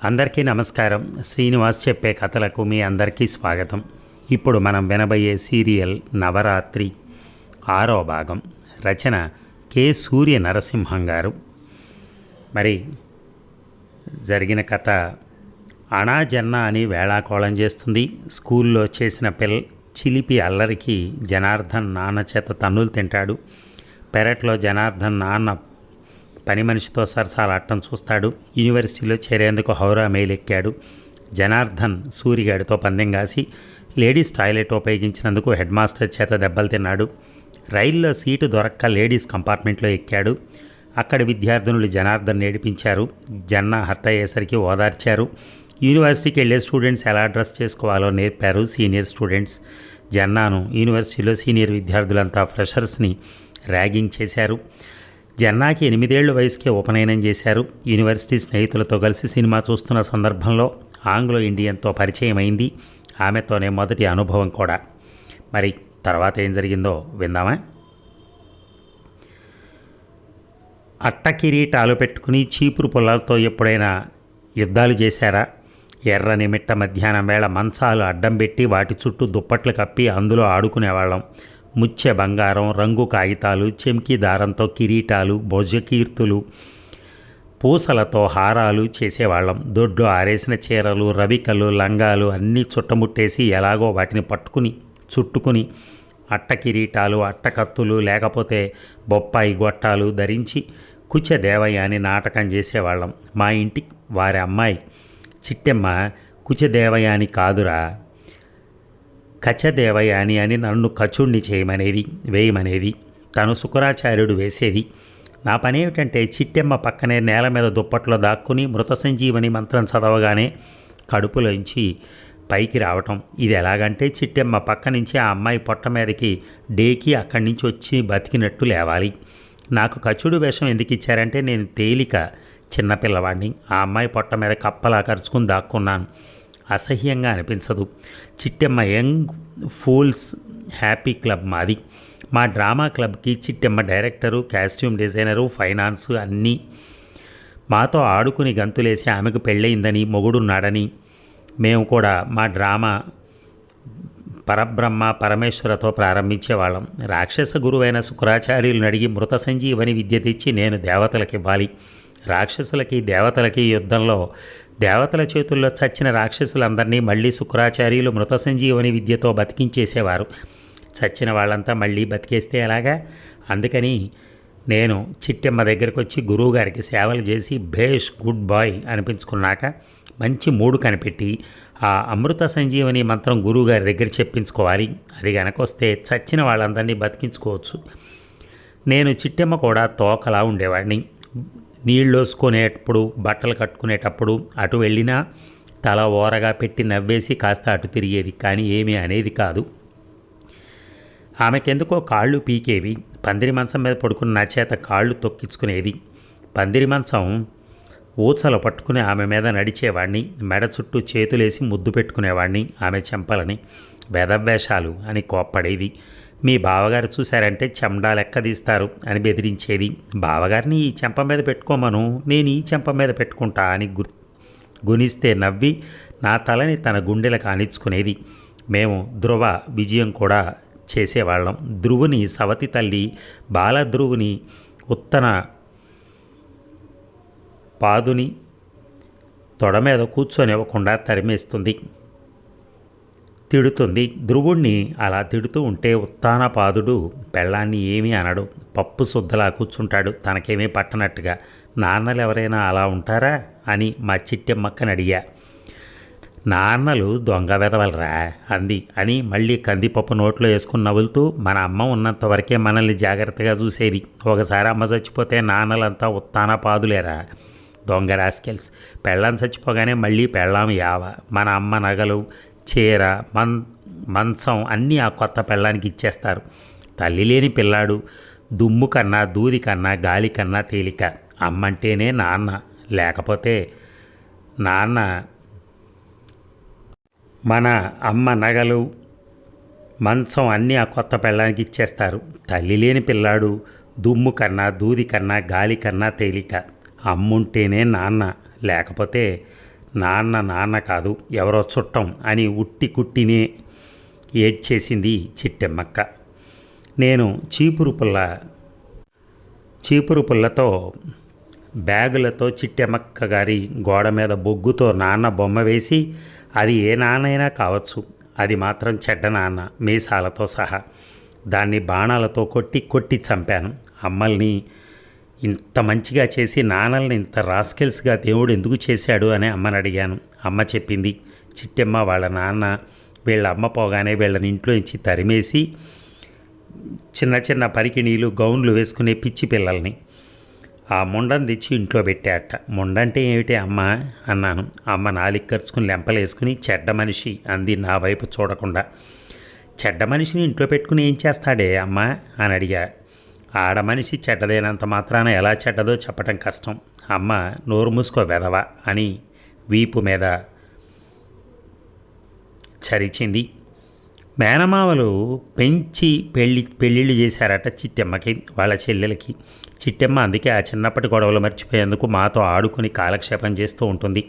అందరికీ నమస్కారం. శ్రీనివాస్ చెప్పే కథలకు మీ అందరికీ స్వాగతం. ఇప్పుడు మనం వినబోయే సీరియల్ నవరాత్రి 6వ భాగం. రచన కె సూర్య నరసింహం గారు. మరి జరిగిన కథ, అణా జన్న అని వేళాకోళం చేస్తుంది. స్కూల్లో చేసిన చిలిపి అల్లరికి జనార్దన్ నాన్న చేత తన్నులు తింటాడు. పెరట్లో జనార్దన్ నాన్న పని మనిషితో సరసాలాడటం చూస్తాడు. యూనివర్సిటీలో చేరేందుకు హౌరా మెయిల్ ఎక్కాడు. జనార్దన్ సూరిగాడితో పందెం కాసి లేడీస్ టాయిలెట్ ఉపయోగించినందుకు హెడ్ మాస్టర్ చేత దెబ్బలు తిన్నాడు. రైల్లో సీటు దొరక్క లేడీస్ కంపార్ట్మెంట్లో ఎక్కాడు. అక్కడి విద్యార్థినులు జనార్దన్ ఏడిపించారు. జన్న హర్ట్ అయ్యేసరికి ఓదార్చారు. యూనివర్సిటీకి వెళ్ళే స్టూడెంట్స్ ఎలా డ్రెస్ చేసుకోవాలో నేర్పారు సీనియర్ స్టూడెంట్స్. జన్నాను యూనివర్సిటీలో సీనియర్ విద్యార్థులంతా ఫ్రెషర్స్ని ర్యాగింగ్ చేశారు. జన్నాకి 8 ఏళ్ల వయసుకే ఉపనయనం చేశారు. యూనివర్సిటీ స్నేహితులతో కలిసి సినిమా చూస్తున్న సందర్భంలో ఆంగ్లో ఇండియన్తో పరిచయం అయింది. ఆమెతోనే మొదటి అనుభవం కూడా. మరి తర్వాత ఏం జరిగిందో విందామా? అట్ట కిరీటాలు పెట్టుకుని చీపురు పుల్లలతో ఎప్పుడైనా యుద్ధాలు చేశారా? ఎర్రని మిట్ట మధ్యాహ్నం వేళ మంచాలు అడ్డం పెట్టి వాటి చుట్టూ దుప్పట్లు కప్పి అందులో ఆడుకునేవాళ్ళం. ముచ్చె బంగారం, రంగు కాగితాలు, చెంకి దారంతో కిరీటాలు, భోజకీర్తులు, పూసలతో హారాలు చేసేవాళ్ళం. దొడ్లో ఆరేసిన చీరలు, రవికలు, లంగాలు అన్నీ చుట్టముట్టేసి ఎలాగో వాటిని చుట్టుకుని అట్ట కిరీటాలు, అట్టకత్తులు లేకపోతే బొప్పాయి గొట్టాలు ధరించి కుచదేవయ్య అని నాటకం చేసేవాళ్ళం. మా ఇంటికి వారి అమ్మాయి చిట్టెమ్మ కుచదేవయ్య అని కాదురా, కచదేవయాని అని నన్ను కచుణ్ణి వేయమనేది. తను శుక్రాచార్యుడు వేసేది. నా పని ఏమిటంటే చిట్టెమ్మ పక్కనే నేల మీద దుప్పట్లో దాక్కుని మృత సంజీవని మంత్రం చదవగానే కడుపులోంచి పైకి రావటం. ఇది ఎలాగంటే చిట్టెమ్మ పక్క నుంచి ఆ అమ్మాయి పొట్ట మీదకి డేకి అక్కడి నుంచి వచ్చి బతికినట్టు లేవాలి. నాకు కచుడు వేషం ఎందుకు ఇచ్చారంటే నేను తేలిక చిన్నపిల్లవాడిని. ఆ అమ్మాయి పొట్ట మీద కప్పలా కరుచుకుని దాక్కున్నాను. అసహ్యంగా అనిపించదు. Chittemma young fools happy club మాది. మా డ్రామా క్లబ్కి Chittemma director, costume designer, finance అన్నీ. మాతో ఆడుకుని గంతులేసి ఆమెకు పెళ్ళయిందని, మొగుడున్నాడని మేము కూడా మా డ్రామా పరబ్రహ్మ పరమేశ్వరతో ప్రారంభించేవాళ్ళం. రాక్షస గురువైన శుక్రాచార్యులను అడిగి మృత సంజీవని విద్య తెచ్చి నేను దేవతలకు ఇవ్వాలి. రాక్షసులకి దేవతలకి యుద్ధంలో దేవతల చేతుల్లో చచ్చిన రాక్షసులందరినీ మళ్ళీ శుక్రాచార్యులు మృత సంజీవని విద్యతో బతికించేసేవారు. చచ్చిన వాళ్ళంతా మళ్ళీ బతికేస్తే ఎలాగా? అందుకని నేను చిట్టెమ్మ దగ్గరికి వచ్చి గురువుగారికి సేవలు చేసి భేష్ గుడ్ బాయ్ అనిపించుకున్నాక మంచి మూడు కనిపెట్టి ఆ అమృత సంజీవని మంత్రం గురువుగారి దగ్గర చెప్పించుకోవాలి. అది కనుకొస్తే చచ్చిన వాళ్ళందరినీ బతికించుకోవచ్చు. నేను చిట్టెమ్మ కూడా తోకలా ఉండేవాడిని. నీళ్ళు వేసుకునేటప్పుడు, బట్టలు కట్టుకునేటప్పుడు అటు వెళ్ళినా తల ఓరగా పెట్టి నవ్వేసి కాస్త అటు తిరిగేది, కానీ ఏమీ అనేది కాదు. ఆమెకెందుకో కాళ్ళు పీకేవి. పందిరి మంచం మీద పడుకున్న నా చేత కాళ్ళు తొక్కించుకునేది. పందిరి మంచం ఊచలు పట్టుకుని ఆమె మీద నడిచేవాడిని. మెడ చుట్టూ చేతులేసి ముద్దు పెట్టుకునేవాడిని ఆమె చెంపలని. వెధవేషాలు అని కోప్పడేది. మీ బావగారు చూశారంటే చెండా లెక్క తీస్తారు అని బెదిరించేది. బావగారిని ఈ చెంప మీద పెట్టుకోమను, నేను ఈ చెంప మీద పెట్టుకుంటా అని గునిస్తే నవ్వి నా తలని తన గుండెలకు ఆనించుకునేది. మేము ధ్రువ విజయం కూడా చేసేవాళ్ళం. ధ్రువుని సవతి తల్లి బాలధ్రువుని ఉత్తన పాదుని తొడ మీద కూర్చొనివ్వకుండా తరిమేస్తుంది, తిడుతుంది. ధ్రువుణ్ణి అలా తిడుతూ ఉంటే ఉత్తానపాదుడు పెళ్ళాన్ని ఏమీ అనడు. పప్పు శుద్ధలా కూర్చుంటాడు తనకేమీ పట్టనట్టుగా. నాన్నలు ఎవరైనా అలా ఉంటారా అని మా చిట్టెమ్మక్కని అడిగా. నాన్నలు దొంగ వెదవలరా అంది అని మళ్ళీ కందిపప్పు నోట్లో వేసుకుని నవ్వులుతూ మన అమ్మ ఉన్నంత వరకే మనల్ని జాగ్రత్తగా చూసేది. ఒకసారి అమ్మ చచ్చిపోతే నాన్నలంతా ఉత్తానపాదులేరా, దొంగ రాస్కెల్స్. పెళ్ళాం చచ్చిపోగానే మళ్ళీ పెళ్ళాం యావ. మన అమ్మ నగలు, చీర, మంచం అన్నీ ఆ కొత్త పెళ్ళానికి ఇచ్చేస్తారు. తల్లి లేని పిల్లాడు దుమ్ము కన్నా, దూది కన్నా, గాలి కన్నా తేలిక. అమ్మంటేనే నాన్న, లేకపోతే నాన్న. మన అమ్మ నగలు, మంచం అన్నీ ఆ కొత్త పెళ్ళానికి ఇచ్చేస్తారు. తల్లి లేని పిల్లాడు దుమ్ము కన్నా, దూది కన్నా, గాలి కన్నా తేలిక. అమ్ముంటేనే నాన్న, లేకపోతే నాన్న నాన్న కాదు ఎవరో చుట్టం అని ఉట్టి కుట్టినే ఏడ్చేసింది చిట్టెమ్మక్క. నేను చీపురు పుల్లతో బ్యాగులతో చిట్టెమ్మక్క గారి గోడ మీద బొగ్గుతో నాన్న బొమ్మ వేసి, అది ఏ నాన్నైనా కావచ్చు, అది మాత్రం చెడ్డ నాన్న మీసాలతో సహా, దాన్ని బాణాలతో కొట్టి చంపాను. అమ్మల్ని ఇంత మంచిగా చేసి నాన్నల్ని ఇంత రాస్కెల్స్గా దేవుడు ఎందుకు చేశాడు అని అమ్మని అడిగాను. అమ్మ చెప్పింది, చిట్టెమ్మ వాళ్ళ నాన్న వీళ్ళ అమ్మ పోగానే వీళ్ళని ఇంట్లో నుంచి తరిమేసి చిన్న చిన్న పరికిణీలు గౌన్లు వేసుకునే పిచ్చి పిల్లల్ని ఆ ముండను తెచ్చి ఇంట్లో పెట్టాట. ముండంటే ఏమిటి అమ్మ అన్నాను. అమ్మ నాలిక ఖర్చుకుని లెంపలేసుకుని చెడ్డ మనిషి అంది నా వైపు చూడకుండా. చెడ్డ మనిషిని ఇంట్లో పెట్టుకుని ఏం చేస్తాడే అమ్మ అని అడిగా. ఆడ మనిషి చెడ్డదైనంత మాత్రాన ఎలా చెడ్డదో చెప్పటం కష్టం. అమ్మ నోరు మూసుకో వెధవ అని వీపు మీద చరిచింది. మేనమావలు పెంచి పెళ్ళిళ్ళు చేశారట చిట్టెమ్మకి, వాళ్ళ చెల్లెలకి. చిట్టెమ్మ అందుకే ఆ చిన్నప్పటి గొడవలు మర్చిపోయేందుకు మాతో ఆడుకుని కాలక్షేపం చేస్తూ ఉంటుంది.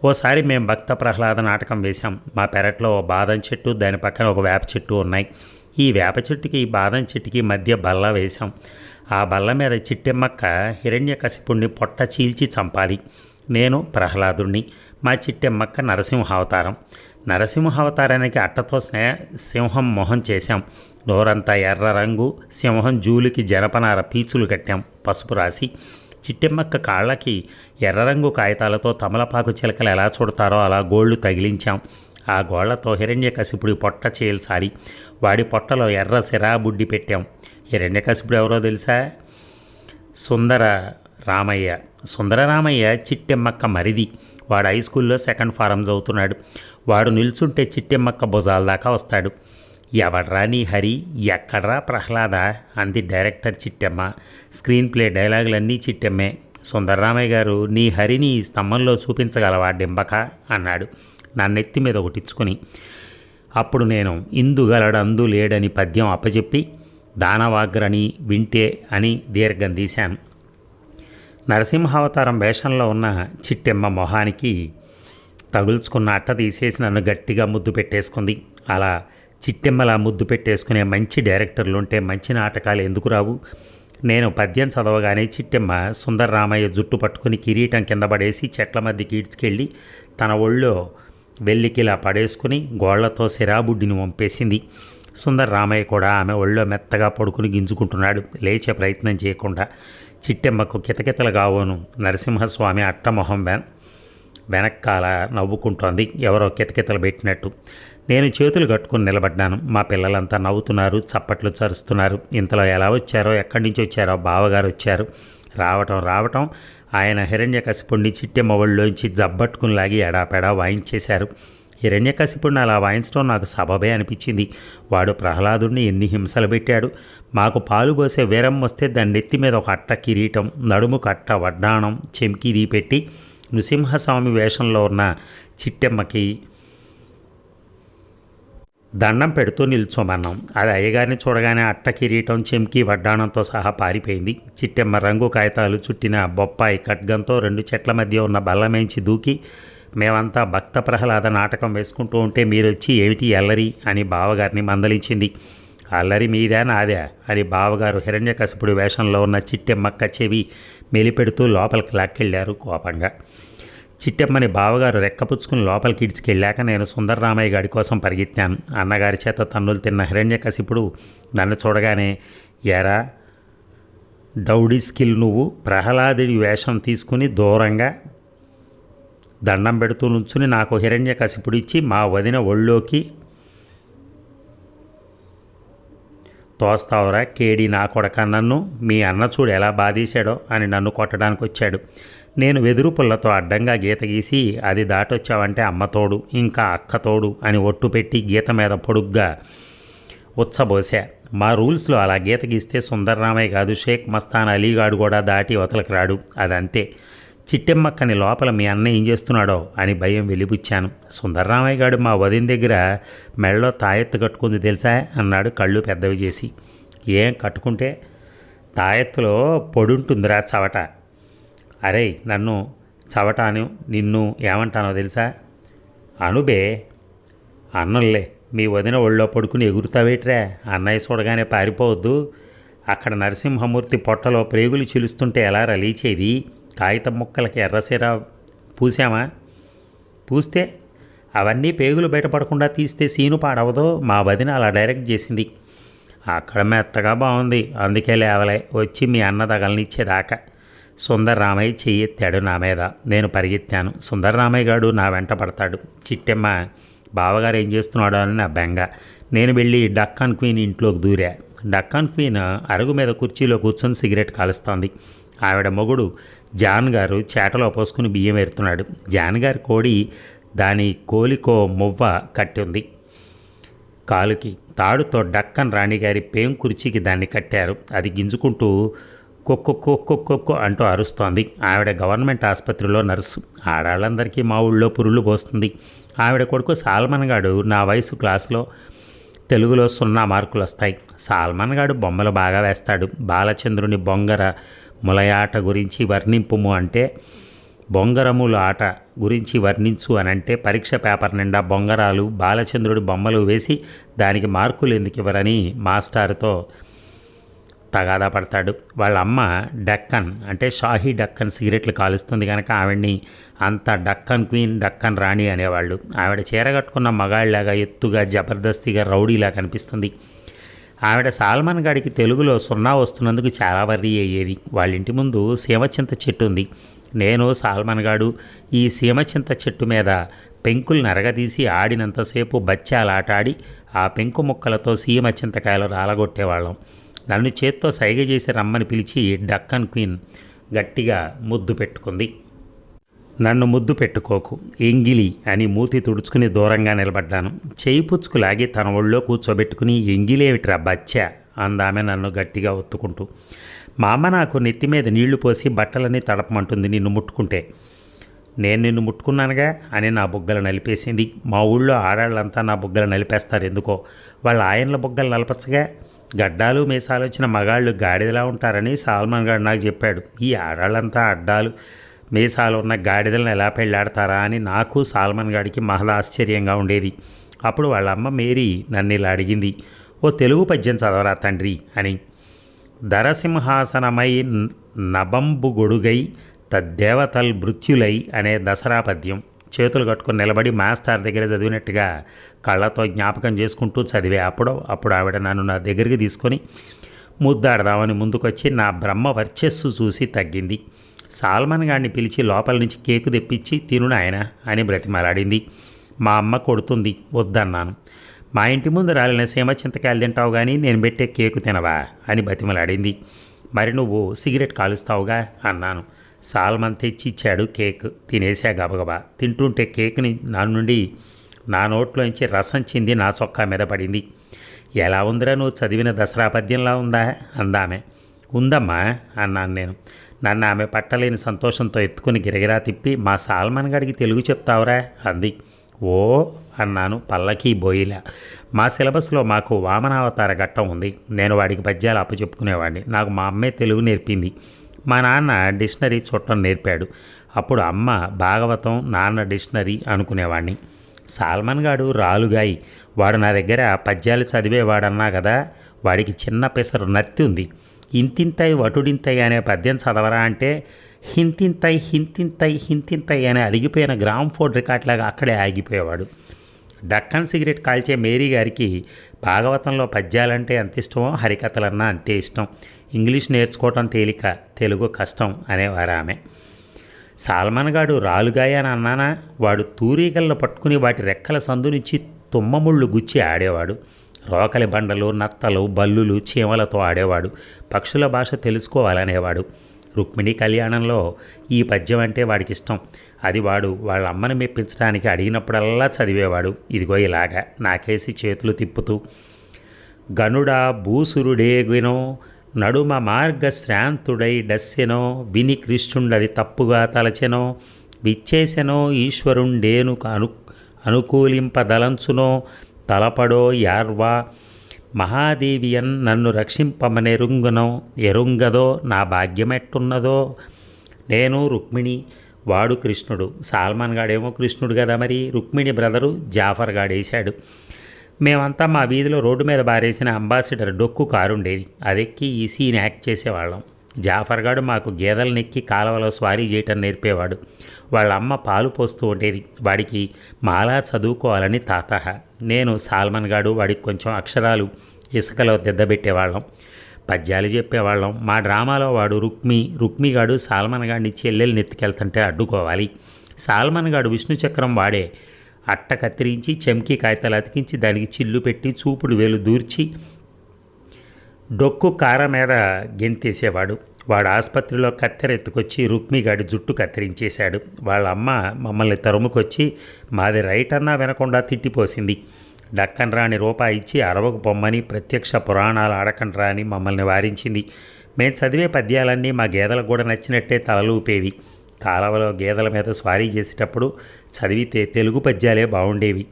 ఓసారి మేము భక్త ప్రహ్లాద నాటకం వేశాం. మా పెరట్లో ఓ బాదం చెట్టు, దాని పక్కన ఒక వేప చెట్టు ఉన్నాయి. ఈ వేప చెట్టుకి ఈ బాదం చెట్టుకి మధ్య బల్ల వేశాం. ఆ బల్ల మీద చిట్టెమ్మక్క హిరణ్యకశిపుణ్ణి పొట్ట చీల్చి చంపాలి. నేను ప్రహ్లాదుణ్ణి, మా చిట్టెమ్మక్క నరసింహావతారం. నరసింహావతారానికి అట్టతో సింహం మొహం చేశాం. నోరంతా ఎర్ర రంగు, సింహం జూలికి జనపనార పీచులు కట్టాం పసుపు రాసి. చిట్టెమ్మక్క కాళ్ళకి ఎర్ర రంగు కాగితాలతో తమలపాకు చిలకలు ఎలా చూడతారో అలా గోళ్లు తగిలించాం. ఆ గోళ్లతో హిరణ్యకశిపుడి పొట్ట చీల్చాలి. వాడి పొట్టలో ఎర్ర సిరాబుడ్డి పెట్టాం. హిరణ్యకశిపుడు ఎవరో తెలుసా? సుందరరామయ్య చిట్టెమ్మక్క మరిది. వాడు హై స్కూల్లో సెకండ్ ఫారం చదువుతున్నాడు. వాడు నిల్చుంటే చిట్టెమ్మక్క భుజాల దాకా వస్తాడు. ఎవడ్రా నీ హరి, ఎక్కడ్రా ప్రహ్లాద అంది డైరెక్టర్ చిట్టెమ్మ. స్క్రీన్ ప్లే డైలాగులన్నీ చిట్టెమ్మే. సుందరరామయ్య గారు నీ హరిని ఈ స్తంభంలో చూపించగలవా డింబక అన్నాడు నన్నెత్తి మీద ఒకటిచ్చుకుని. అప్పుడు నేను ఇందుగలడందు లేడని పద్యం అప్పచెప్పి దానవాగ్రని వింటే అని దీర్ఘం తీశాను. నరసింహావతారం వేషంలో ఉన్న చిట్టెమ్మ మొహానికి తగుల్చుకున్న అట్ట తీసేసి నన్ను గట్టిగా ముద్దు పెట్టేసుకుంది. అలా చిట్టెమ్మలా ముద్దు పెట్టేసుకునే మంచి డైరెక్టర్లు ఉంటే మంచి నాటకాలు ఎందుకు రావు? నేను పద్యం చదవగానే చిట్టెమ్మ సుందరరామయ్య జుట్టు పట్టుకుని కిరీటం కింద పడేసి చెట్ల మధ్యకి ఈడ్చుకెళ్ళి తన ఒళ్ళో వెల్లికిలా పడేసుకుని గోళ్లతో సిరాబుడ్డిని వంపేసింది. సుందరరామయ్య కూడా ఆమె ఒళ్ళో మెత్తగా పడుకుని గింజుకుంటున్నాడు, లేచే ప్రయత్నం చేయకుండా. చిట్టెమ్మకు కితకితలుగావోను నరసింహస్వామి అట్టమొహం వెనక్కాల నవ్వుకుంటోంది, ఎవరో కితకితలు పెట్టినట్టు. నేను చేతులు కట్టుకుని నిలబడ్డాను. మా పిల్లలంతా నవ్వుతున్నారు, చప్పట్లు చరుస్తున్నారు. ఇంతలో ఎలా వచ్చారో, ఎక్కడి నుంచి వచ్చారో బావగారు వచ్చారు. రావటం ఆయన హిరణ్యకశిపుణ్ణి చిట్టెమ్మ ఒళ్ళోంచి జబ్బట్టుకుని లాగి ఎడాపెడా వాయించేశారు. హిరణ్యకశిపుణ్ణి అలా వాయించడం నాకు సబబే అనిపించింది. వాడు ప్రహ్లాదుడిని ఎన్ని హింసలు పెట్టాడు. మాకు పాలు పోసే వీరం వస్తే దాని నెత్తి మీద ఒక అట్ట కిరీటం, నడుముకు అట్ట వడ్డాణం, చెంకిది పెట్టి నృసింహస్వామి వేషంలో ఉన్న చిట్టెమ్మకి దండం పెడుతూ నిల్చోమన్నాం. అది అయ్యగారిని చూడగానే అట్ట కిరీటం, చెంకి, వడ్డాణంతో సహా పారిపోయింది. చిట్టెమ్మ రంగు కాగితాలు చుట్టిన బొప్పాయి ఖడ్గంతో 2 చెట్ల మధ్య ఉన్న బల్లమేంచి దూకి మేమంతా భక్త ప్రహ్లాద నాటకం వేసుకుంటూ ఉంటే మీరొచ్చి ఏమిటి అల్లరి అని బావగారిని మందలించింది. అల్లరి మీదే నాదే అని బావగారు హిరణ్యకశిపుడి వేషంలో ఉన్న చిట్టెమ్మక్క చెవి మెలిపెడుతూ లోపలికి లాక్కెళ్ళారు కోపంగా. చిట్టెమ్మని బావగారు రెక్కపుచ్చుకుని లోపలికి ఇడ్చుకెళ్ళాక నేను సుందరరామయ్య గారి కోసం పరిగెత్తాను. అన్నగారి చేత తన్నులు తిన్న హిరణ్యకశిపుడు నన్ను చూడగానే, ఎరా డౌడీ స్కిల్, నువ్వు ప్రహ్లాదుడి వేషం తీసుకుని దూరంగా దండం పెడుతూ నుంచుని నాకు హిరణ్యకశిపుడిచ్చి మా వదిన ఒళ్ళోకి తోస్తావురా కేడి నా కొడక, నన్ను మీ అన్న చూడు ఎలా బాధేశాడో అని నన్ను కొట్టడానికి వచ్చాడు. నేను వెదురు పుల్లతో అడ్డంగా గీత గీసి అది దాటొచ్చావంటే అమ్మతోడు ఇంకా అక్కతోడు అని ఒట్టు పెట్టి గీత మీద పొడుగ్గా ఉచ్చబోసా. మా రూల్స్లో అలా గీత గీస్తే సుందరరామయ్య కాదు, షేక్ మస్తాన్ అలీగాడు కూడా దాటి అవతలకు రాడు. అదంతే. చిట్టెమ్మక్కని లోపల మీ అన్న ఏం చేస్తున్నాడో అని భయం వెలిబుచ్చాను. సుందరరామయ్య గారు మా వదిన దగ్గర మెళ్ళలో తాయెత్తు కట్టుకుంది తెలుసా అన్నాడు కళ్ళు పెద్దవి చేసి. ఏం కట్టుకుంటే? తాయెత్తులో పొడుంటుందిరా చవట. అరే నన్ను చవటాను నిన్ను ఏమంటానో తెలుసా? అనుబే. అన్నంలే, మీ వదిన ఒళ్ళో పడుకుని ఎగురుతావేట్రా? అన్నయ్య చూడగానే పారిపోవద్దు. అక్కడ నరసింహమూర్తి పొట్టలో ప్రేగులు చిలుస్తుంటే ఎలా రలీచేది? కాగితం ముక్కలకి ఎర్రసీర పూసామా? పూస్తే అవన్నీ పేగులు బయటపడకుండా తీస్తే సీను పాడవదో? మా వదిన అలా డైరెక్ట్ చేసింది. అక్కడ మెత్తగా బాగుంది, అందుకే లేవలే, వచ్చి మీ అన్న తగలనిచ్చేదాకా. సుందర్రామయ్య చెయ్యెత్తాడు నా మీద. నేను పరిగెత్తాను. సుందర్రామయ్య గారు నా వెంట పడతాడు. చిట్టెమ్మ బావగారు ఏం చేస్తున్నాడో అని నా బెంగ. నేను వెళ్ళి డక్కన్ క్వీన్ ఇంట్లోకి దూరా. డక్కన్ క్వీన్ అరుగు మీద కుర్చీలో కూర్చొని సిగరెట్ కాలుస్తోంది. ఆవిడ మొగుడు జాన్ గారు చేటలో పోసుకుని బియ్యం ఎరుతున్నాడు. జాన్ గారి కోడి దాని కోలికో మువ్వ కట్టి ఉంది కాలుకి. తాడుతో డక్కన్ రాణిగారి పేం కుర్చీకి దాన్ని కట్టారు. అది గింజుకుంటూ కొక్కొక్కొక్కొక్కొక్కొ అంటూ అరుస్తోంది. ఆవిడ గవర్నమెంట్ ఆసుపత్రిలో నర్సు. ఆడాళ్ళందరికీ మా ఊళ్ళో పురుళ్ళు పోస్తుంది. ఆవిడ కొడుకు సాల్మన్ గాడు నా వయసు క్లాసులో తెలుగులో 0 మార్కులు వస్తాయి. సాల్మన్ గాడు బొమ్మలు బాగా వేస్తాడు. బాలచంద్రుని బొంగర ములయాట గురించి వర్ణింపుము అంటే, బొంగరముల ఆట గురించి వర్ణించు అనంటే పరీక్ష పేపర్ నిండా బొంగరాలు బాలచంద్రుడి బొమ్మలు వేసి దానికి మార్కులు ఎందుకు ఇవ్వరని మాస్టారుతో తగాదా పడతాడు. వాళ్ళ అమ్మ డక్కన్ అంటే షాహీ డక్కన్ సిగరెట్లు కాలుస్తుంది కనుక ఆవిడ్ని అంత డక్కన్ క్వీన్, డక్కన్ రాణి అనేవాళ్ళు. ఆవిడ చీర కట్టుకున్న మగాళ్ళలాగా ఎత్తుగా జబర్దస్తిగా రౌడీలా కనిపిస్తుంది. ఆవిడ సాల్మన్ గాడికి తెలుగులో 0 వస్తున్నందుకు చాలా వర్రీ అయ్యేది. వాళ్ళ ఇంటి ముందు సీమచింత చెట్టు ఉంది. నేను సాల్మన్ గాడు ఈ సీమచింత చెట్టు మీద పెంకులు నరగదీసి ఆడినంతసేపు బచ్చాలాట ఆడి ఆ పెంకు ముక్కలతో సీమ చింతకాయలు రాలగొట్టేవాళ్ళం. నన్ను చేత్తో సైగ చేసి రమ్మని పిలిచి డక్కన్ క్వీన్ గట్టిగా ముద్దు పెట్టుకుంది. నన్ను ముద్దు పెట్టుకోకు ఎంగిలి అని మూతి తుడుచుకుని దూరంగా నిలబడ్డాను. చేయి పుచ్చుకు లాగి తన ఒళ్ళో కూర్చోబెట్టుకుని ఎంగిలేమిట్రా బచ్చా అందామె నన్ను గట్టిగా ఒత్తుకుంటూ. మా అమ్మ నాకు నెత్తి మీద నీళ్లు పోసి బట్టలన్నీ తడపమంటుంది నిన్ను ముట్టుకుంటే. నేను నిన్ను ముట్టుకున్నానుగా అని నా బుగ్గలు నలిపేసింది. మా ఊళ్ళో ఆడాళ్ళంతా నా బుగ్గలు నలిపేస్తారు ఎందుకో. వాళ్ళ ఆయనల బుగ్గలు నలపచ్చగా. గడ్డాలు మీసాలు వచ్చిన మగాళ్ళు గాడిదలా ఉంటారని సాల్మన్ గారు నాకు చెప్పాడు. ఈ ఆడాళ్ళంతా అడ్డాలు మీసాలు ఉన్న గాడిదలను ఎలా పెళ్ళాడతారా అని నాకు సాల్మన్ గాడికి మహా ఆశ్చర్యంగా ఉండేది. అప్పుడు వాళ్ళ అమ్మ మేరీ నన్ను ఇలా అడిగింది, ఓ తెలుగు పద్యం చదవరా తండ్రి అని. దరసింహాసనమై నబంబు గొడుగై తద్దేవతల్ మృత్యులై అనే దసరా పద్యం. చేతులు కట్టుకుని నిలబడి మాస్టర్ దగ్గర చదివినట్టుగా కళ్ళతో జ్ఞాపకం చేసుకుంటూ చదివే. అప్పుడు ఆవిడ నన్ను నా దగ్గరికి తీసుకొని ముద్దాడదామని ముందుకొచ్చి నా బ్రహ్మ వర్చస్సు చూసి తగ్గింది. సాల్మన్ గారిని పిలిచి లోపల నుంచి కేకు తెప్పించి తిను నాయన అని బ్రతిమలాడింది. మా అమ్మ కొడుతుంది, వద్దన్నాను. మా ఇంటి ముందు రాలిన సీమ చింతకాయలు తింటావు కానీ నేను పెట్టే కేకు తినవా అని బతిమలాడింది. మరి నువ్వు సిగరెట్ కాలుస్తావుగా అన్నాను. సాల్మన్ తెచ్చి ఇచ్చాడు కేక్. తినేసా గబగబా. తింటుంటే కేక్ని నా నోట్లోంచి రసం చింది నా చొక్కా మీద పడింది. ఎలా ఉందిరా నువ్వు చదివిన దసరా పద్యంలా ఉందా అందామె. ఉందమ్మా అన్నాను నేను. నన్ను ఆమె పట్టలేని సంతోషంతో ఎత్తుకుని గిరగిరా తిప్పి మా సాల్మన్ గడికి తెలుగు చెప్తావురా అంది. ఓ అన్నాను పల్లకి బోయిలా. మా సిలబస్లో మాకు వామనావతార ఘట్టం ఉంది. నేను వాడికి పద్యాలు అప్పచెప్పుకునేవాడిని. నాకు మా అమ్మే తెలుగు నేర్పింది. మా నాన్న డిక్షనరీ చుట్టం నేర్పాడు. అప్పుడు అమ్మ భాగవతం, నాన్న డిక్షనరీ అనుకునేవాడిని. సాల్మన్ గాడు రాలుగాయి. వాడు నా దగ్గర పద్యాలు చదివేవాడన్నా కదా. వాడికి చిన్న పెసరు నత్తి ఉంది. ఇంతింతై వటుడింతై అనే పద్యం చదవరా అంటే హింతింతై హింతింతై హింతింతై అనే అలిగిపోయిన గ్రామ్ఫోన్ రికార్డులాగా అక్కడే ఆగిపోయేవాడు. డక్కన్ సిగరెట్ కాల్చే మేరీ గారికి భాగవతంలో పద్యాలంటే ఎంత ఇష్టమో హరికథలన్నా అంతే ఇష్టం. ఇంగ్లీష్ నేర్చుకోవటం తేలిక, తెలుగు కష్టం అనేవారు ఆమె. సాల్మన్ గాడు రాలుగాయ అని అన్నానా? వాడు తూరీగలను పట్టుకుని వాటి రెక్కల సందు నుంచి తుమ్మముళ్ళు గుచ్చి ఆడేవాడు. రోకలి బండలు, నత్తలు, బల్లులు, చీమలతో ఆడేవాడు. పక్షుల భాష తెలుసుకోవాలనేవాడు. రుక్మిణి కళ్యాణంలో ఈ పద్యం అంటే వాడికి ఇష్టం. అది వాడు వాళ్ళ అమ్మని మెప్పించడానికి అడిగినప్పుడల్లా చదివేవాడు. ఇదిగో ఇలాగా నాకేసి చేతులు తిప్పుతూ. గనుడా భూసురుడేగినో నడుమ మార్గ శ్రాంతుడై డస్సెనో విని కృష్ణుండది తప్పుగా తలచెనో విచ్చేసెనో ఈశ్వరుండేను అనుకూలింపదలంచునో తలపడో యార్వా మహాదేవియన్ నన్ను రక్షింపమనెరుంగునో ఎరుంగదో నా భాగ్యమెట్టున్నదో. నేను రుక్మిణి వాడు కృష్ణుడు, సాల్మాన్ గాడేమో కృష్ణుడు కదా, మరి రుక్మిణి బ్రదరు జాఫర్ గాడేశాడు. మేమంతా మా వీధిలో రోడ్డు మీద బారేసిన అంబాసిడర్ డొక్కు కారు ఉండేది, అదెక్కి ఈ సీన్ యాక్ట్ చేసేవాళ్ళం. జాఫర్ గాడు మాకు గేదెలనెక్కి కాలవలో స్వారీ చేయటం నేర్పేవాడు. వాళ్ళ అమ్మ పాలు పోస్తూ ఉండేది. వాడికి మాలా చదువుకోవాలని తాతహ. నేను సాల్మన్ గాడు వాడికి కొంచెం అక్షరాలు ఇసుకలో దిద్దబెట్టేవాళ్ళం, పద్యాలు చెప్పేవాళ్ళం. మా డ్రామాలో వాడు రుక్మి గాడు సాల్మన్ గాడిని చెల్లెలు నెత్తికెళ్తుంటే అడ్డుకోవాలి. సాల్మన్ గాడు విష్ణు చక్రం వాడే. అట్ట కత్తిరించి చెంకీ కాగితాలు అతికించి దానికి చిల్లు పెట్టి చూపుడు వేలు దూర్చి డొక్కు కార మీద గెంతేసేవాడు. వాడు ఆసుపత్రిలో కత్తెర ఎత్తుకొచ్చి రుక్మిగాడి జుట్టు కత్తిరించేశాడు. వాళ్ళ అమ్మ మమ్మల్ని తరుముకొచ్చి మాది రైట్ అన్నా వినకుండా తిట్టిపోసింది. డక్కన్ రాని రూపాయి ఇచ్చి అరవకు పొమ్మని, ప్రత్యక్ష పురాణాలు ఆడకండ్రా అని మమ్మల్ని వారించింది. మేము చదివే పద్యాలన్నీ మా గేదెలకు కూడా నచ్చినట్టే తలలూపేవి. కాలవలో గేదెల మీద స్వారీ చేసేటప్పుడు చదివితే తెలుగు పద్యాలే బాగుండేవి.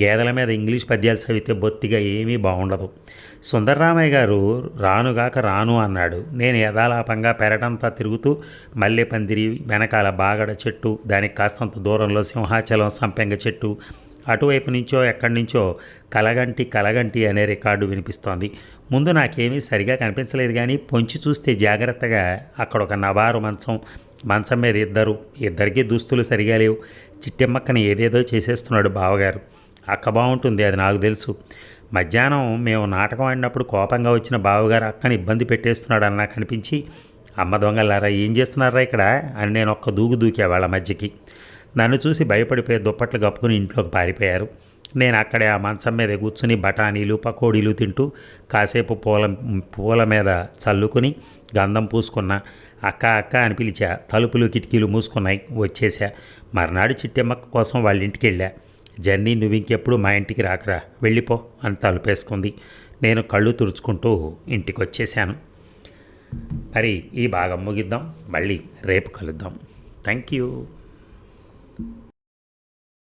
గేదెల మీద ఇంగ్లీష్ పద్యాలు చదివితే బొత్తిగా ఏమీ బాగుండదు. సుందర్రామయ్య గారు రానుగాక రాను అన్నాడు. నేను యథాలాపంగా పెరటంతా తిరుగుతూ మల్లె పందిరి వెనకాల బాగడ చెట్టు, దానికి కాస్తంత దూరంలో సింహాచలం సంపెంగ చెట్టు, అటువైపు నుంచో ఎక్కడి నుంచో కలగంటి అనే రికార్డు వినిపిస్తోంది. ముందు నాకేమీ సరిగా కనిపించలేదు, కానీ పొంచి చూస్తే జాగ్రత్తగా అక్కడ ఒక నవారు మంచం మీద ఇద్దరికి దుస్తులు సరిగా లేవు. చిట్టెమ్మక్కని ఏదేదో చేసేస్తున్నాడు బావగారు. అక్క బాగుంటుంది, అది నాకు తెలుసు. మధ్యాహ్నం మేము నాటకం ఆడినప్పుడు కోపంగా వచ్చిన బావగారు అక్కని ఇబ్బంది పెట్టేస్తున్నాడు అని నాకు అనిపించి, అమ్మ దొంగలారా ఏం చేస్తున్నారా ఇక్కడ అని నేను ఒక్క దూకే వాళ్ళ మధ్యకి. నన్ను చూసి భయపడిపోయి దుప్పట్లు కప్పుకుని ఇంట్లోకి పారిపోయారు. నేను అక్కడే ఆ మంచం మీద కూర్చుని బఠానీలు పకోడీలు తింటూ కాసేపు పూల మీద చల్లుకుని గంధం పూసుకున్నా. అక్క అని పిలిచా. తలుపులు కిటికీలు మూసుకున్నాయి. వచ్చేసా. మర్నాడు చిట్టెమ్మక్క కోసం వాళ్ళ ఇంటికి వెళ్ళా. జర్నీ నువ్వు ఇంకెప్పుడు మా ఇంటికి రాకరా, వెళ్ళిపో అని తలుపేసుకుంది. నేను కళ్ళు తుడుచుకుంటూ ఇంటికి వచ్చేసాను. మరి ఈ భాగం ముగిద్దాం, మళ్ళీ రేపు కలుద్దాం. Thank you.